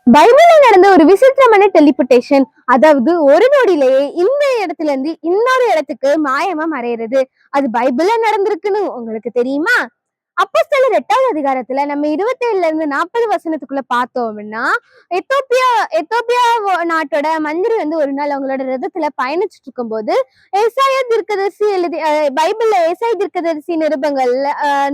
பைபிள்ல நடந்த ஒரு விசித்திரமான டெலிபோர்டேஷன். அதாவது ஒரு நொடியிலேயே இந்த இடத்துல இருந்து இன்னொரு இடத்துக்கு மாயமா மறையிறது. அது பைபிள்ல நடந்திருக்குன்னு உங்களுக்கு தெரியுமா? அப்போஸ்தலர் 8வது அதிகாரத்துல நம்ம 27ல இருந்து 40 வசனத்துக்குள்ள பார்த்தோம் அப்படின்னா, எத்தோப்பியா எத்தோப்பியா நாட்டோட மந்திரி ஒரு நாள் அவங்களோட ரதத்துல பயணிச்சுட்டு இருக்கும்போது, ஏசாயா தீர்க்கதரிசி எழுதி பைபிள்ல ஏசாயா தீர்க்கதரிசி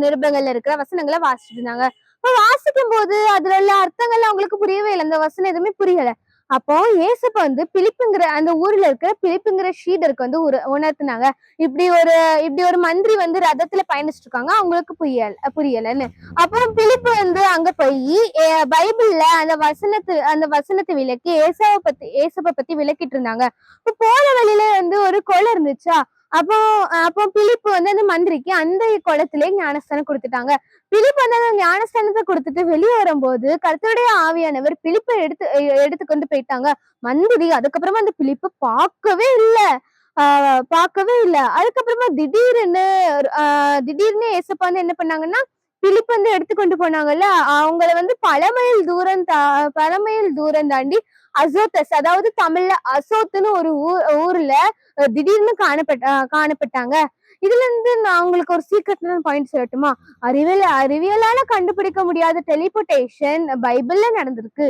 நிருபங்கள்ல இருக்கிற வசனங்களை வாசிச்சுட்டு இருந்தாங்க. வாசிக்கும் போது அதுல உள்ள அர்த்தங்கள் அவங்களுக்கு புரியவே இல்லை. அந்த வசனம் எதுவுமே புரியல. அப்போ ஏசப்பா பிலிப்புங்கிற அந்த ஊர்ல இருக்கிற பிலிப்புங்கிற ஷீடருக்கு உணர்த்தினாங்க. இப்படி ஒரு மந்திரி ரதத்துல பயணிச்சுட்டு இருக்காங்க, அவங்களுக்கு புரியலன்னு. அப்புறம் பிலிப்பு அங்க போய் பைபிள்ல அந்த வசனத்தை விளக்கி ஏசப்ப பத்தி விளக்கிட்டு இருந்தாங்க. இப்போ போற வழியில ஒரு குளம் இருந்துச்சா. அப்போ அப்போ பிலிப்பு அந்த மந்திரிக்கு அந்த குளத்திலே ஞானஸ்தானம் கொடுத்துட்டாங்க. பிலிப்பு அந்த ஞானஸ்தானத்தை கொடுத்துட்டு வெளியே வரும்போது கர்த்தருடைய ஆவியானவர் பிலிப்பை எடுத்து கொண்டு போயிட்டாங்க. மந்திரி அதுக்கப்புறமா அந்த பிலிப்பை பார்க்கவே இல்ல. அதுக்கப்புறமா திடீர்னு ஏசப்பா என்ன பண்ணாங்கன்னா, பிலிப் எடுத்துக்கொண்டு போனாங்கல்ல, அவங்கள பல மைல் தூரம் தாண்டி அசோத்தஸ், அதாவது தமிழ்ல அசோத்துன்னு ஒரு ஊர்ல திடீர்னு காணப்பட்டாங்க. இதுல இருந்து நான் உங்களுக்கு ஒரு சீக்ரெட்டான பாயிண்ட் சொல்லட்டுமா? அறிவியலால கண்டுபிடிக்க முடியாத டெலிபோர்டேஷன் பைபிள்ல நடந்திருக்கு.